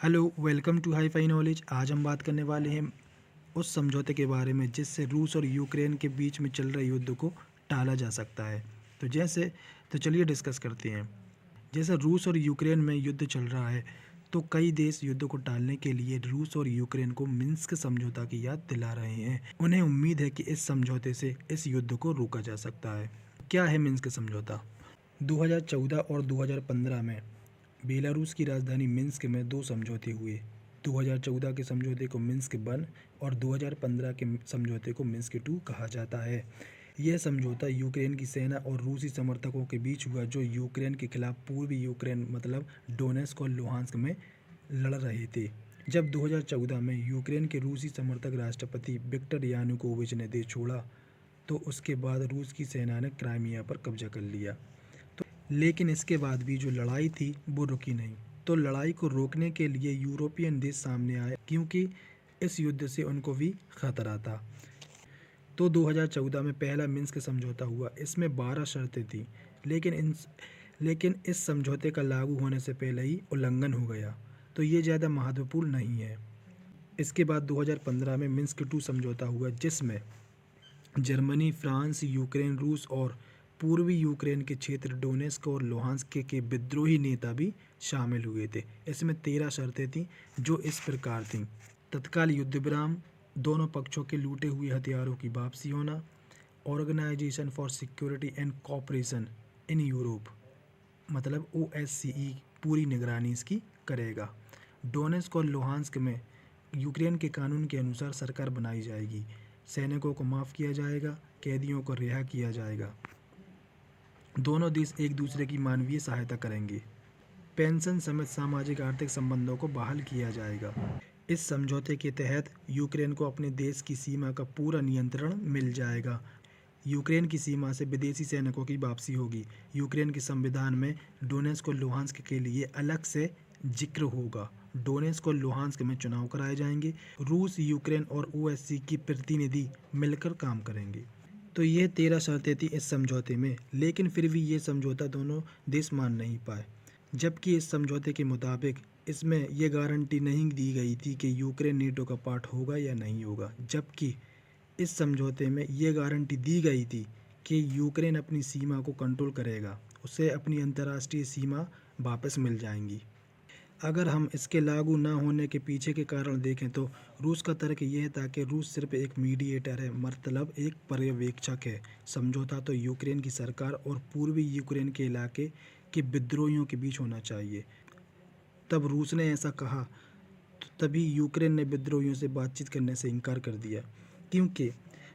Hello, welcome to hi fi knowledge. आज हम बात करने वाले हैं उस समझौते के बारे में जिससे रूस और यूक्रेन के बीच में चल रहे युद्ध को टाला जा सकता है। तो चलिए डिस्कस करते हैं। जैसे रूस और यूक्रेन में युद्ध चल रहा है, तो कई देश युद्ध को टालने के लिए रूस और यूक्रेन को मिन्स्क समझौता की याद दिला रहे हैं। उन्हें उम्मीद है कि इस समझौते से इस युद्ध को रोका जा सकता है। क्या है मिन्स्क समझौता? 2014 और 2015 में बेलारूस की राजधानी मिन्स्क में दो समझौते हुए। 2014 के समझौते को मिन्स्क वन और 2015 के समझौते को मिन्स्क टू कहा जाता है। यह समझौता यूक्रेन की सेना और रूसी समर्थकों के बीच हुआ, जो यूक्रेन के खिलाफ पूर्वी यूक्रेन मतलब डोनेस्क और लुहांस्क में लड़ रहे थे। जब 2014 में यूक्रेन के रूसी समर्थक राष्ट्रपति विक्टर यानुकोविच ने देश छोड़ा, तो उसके बाद रूस की सेना ने क्राइमिया पर कब्जा कर लिया। लेकिन इसके बाद भी जो लड़ाई थी वो रुकी नहीं। तो लड़ाई को रोकने के लिए यूरोपियन देश सामने आए, क्योंकि इस युद्ध से उनको भी खतरा था। तो 2014 में पहला मिन्स्क समझौता हुआ। इसमें 12 शर्तें थीं, लेकिन इस समझौते का लागू होने से पहले ही उल्लंघन हो गया, तो ये ज़्यादा महत्वपूर्ण नहीं है। इसके बाद 2015 में मिन्स्क टू समझौता हुआ, जिसमें जर्मनी, फ्रांस, यूक्रेन, रूस और पूर्वी यूक्रेन के क्षेत्र डोनेस्क और लुहांस्क के विद्रोही नेता भी शामिल हुए थे। इसमें 13 शर्तें थीं, जो इस प्रकार थीं: तत्काल युद्ध विराम, दोनों पक्षों के लूटे हुए हथियारों की वापसी होना, organisation for security and cooperation in Europe मतलब OSCE पूरी निगरानी इसकी करेगा। डोनेस्क और लुहांस्क में यूक्रेन के कानून के अनुसार सरकार बनाई जाएगी, सैनिकों को माफ़ किया जाएगा, कैदियों को रिहा किया जाएगा। दोनों देश एक दूसरे की मानवीय सहायता करेंगे। पेंशन समेत सामाजिक आर्थिक संबंधों को बहाल किया जाएगा। इस समझौते के तहत यूक्रेन को अपने देश की सीमा का पूरा नियंत्रण मिल जाएगा। यूक्रेन की सीमा से विदेशी सैनिकों की वापसी होगी। यूक्रेन के संविधान में डोनेस्क और लुहांस्क के लिए अलग से जिक्र होगा। डोनेस्क और लुहांस्क में चुनाव कराए जाएंगे। रूस, यूक्रेन और OSCE की प्रतिनिधि मिलकर काम करेंगे। तो ये 13 शर्तें थी इस समझौते में, लेकिन फिर भी ये समझौता दोनों देश मान नहीं पाए। जबकि इस समझौते के मुताबिक इसमें यह गारंटी नहीं दी गई थी कि यूक्रेन नेटो का पार्ट होगा या नहीं होगा, जबकि इस समझौते में ये गारंटी दी गई थी कि यूक्रेन अपनी सीमा को कंट्रोल करेगा, उसे अपनी अंतर्राष्ट्रीय सीमा वापस मिल जाएंगी। अगर हम इसके लागू ना होने के पीछे के कारण देखें, तो रूस का तर्क यह था कि रूस सिर्फ एक मीडिएटर है, मतलब एक पर्यवेक्षक है। समझौता तो यूक्रेन की सरकार और पूर्वी यूक्रेन के इलाके के विद्रोहियों के बीच होना चाहिए। तब रूस ने ऐसा कहा, तो तभी यूक्रेन ने विद्रोहियों से बातचीत करने से इनकार कर दिया, क्योंकि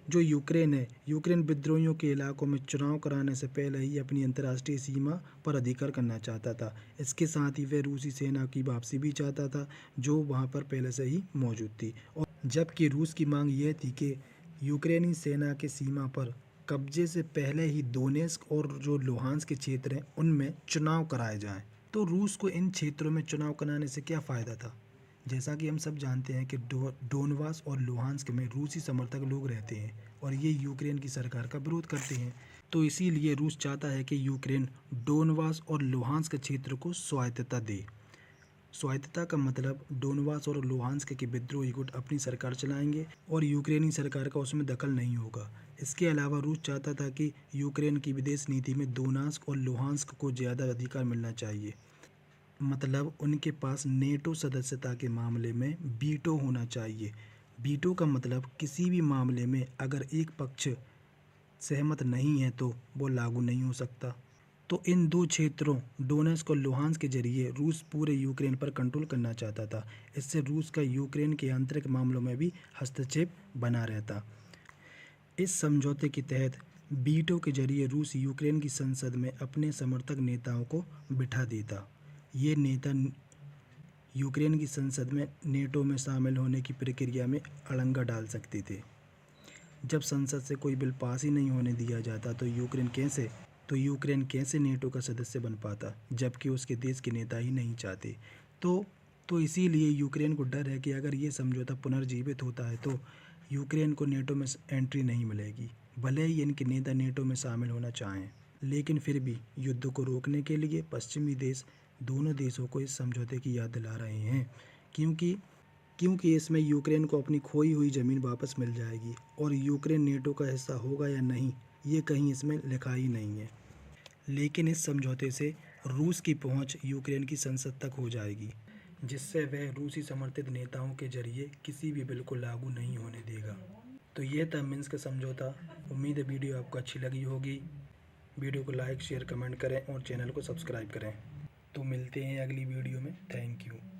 जो यूक्रेन है, यूक्रेन विद्रोहियों के इलाकों में चुनाव कराने से पहले ही अपनी अंतर्राष्ट्रीय सीमा पर अधिकार करना चाहता था। इसके साथ ही वह रूसी सेना की वापसी भी चाहता था, जो वहां पर पहले से ही मौजूद थी। और जबकि रूस की मांग यह थी कि यूक्रेनी सेना के सीमा पर कब्जे से पहले ही दोनेस्क और जो लुहांस्क के क्षेत्र हैं उनमें चुनाव कराए जाएं। तो रूस को इन क्षेत्रों में चुनाव कराने से क्या फ़ायदा था? जैसा कि हम सब जानते हैं कि डोनबास और लुहांस्क में रूसी समर्थक लोग रहते हैं और ये यूक्रेन की सरकार का विरोध करते हैं। तो इसीलिए रूस चाहता है कि यूक्रेन डोनबास और लुहांस्क क्षेत्र को स्वायत्तता दे। स्वायत्तता का मतलब डोनबास और लुहांस्क के विद्रोही गुट अपनी सरकार चलाएंगे और यूक्रेनी सरकार का उसमें दखल नहीं होगा। इसके अलावा रूस चाहता था कि यूक्रेन की विदेश नीति में दोनेत्स्क और लुहांस्क को ज़्यादा अधिकार मिलना चाहिए, मतलब उनके पास नेटो सदस्यता के मामले में वीटो होना चाहिए। वीटो का मतलब किसी भी मामले में अगर एक पक्ष सहमत नहीं है तो वो लागू नहीं हो सकता। तो इन दो क्षेत्रों डोनेस्क और लुहांस्क के जरिए रूस पूरे यूक्रेन पर कंट्रोल करना चाहता था। इससे रूस का यूक्रेन के आंतरिक मामलों में भी हस्तक्षेप बना रहता। इस समझौते के तहत वीटो के जरिए रूस यूक्रेन की संसद में अपने समर्थक नेताओं को बिठा देता। ये नेता यूक्रेन की संसद में नेटो में शामिल होने की प्रक्रिया में अड़ंगा डाल सकते थे। जब संसद से कोई बिल पास ही नहीं होने दिया जाता, तो यूक्रेन कैसे नेटो का सदस्य बन पाता, जबकि उसके देश के नेता ही नहीं चाहते। तो इसीलिए यूक्रेन को डर है कि अगर ये समझौता पुनर्जीवित होता है तो यूक्रेन को नेटो में एंट्री नहीं मिलेगी, भले ही इनके नेता नेटो में शामिल होना चाहें। लेकिन फिर भी युद्ध को रोकने के लिए पश्चिमी देश दोनों देशों को इस समझौते की याद दिला रहे हैं। क्योंकि इसमें यूक्रेन को अपनी खोई हुई ज़मीन वापस मिल जाएगी और यूक्रेन नेटो का हिस्सा होगा या नहीं ये कहीं इसमें लिखा ही नहीं है। लेकिन इस समझौते से रूस की पहुंच यूक्रेन की संसद तक हो जाएगी, जिससे वह रूसी समर्थित नेताओं के जरिए किसी भी बिल को लागू नहीं होने देगा। तो ये था मिन्स्क का समझौता। उम्मीद है वीडियो आपको अच्छी लगी होगी। वीडियो को लाइक शेयर कमेंट करें और चैनल को सब्सक्राइब करें। तो मिलते हैं अगली वीडियो में। Thank you.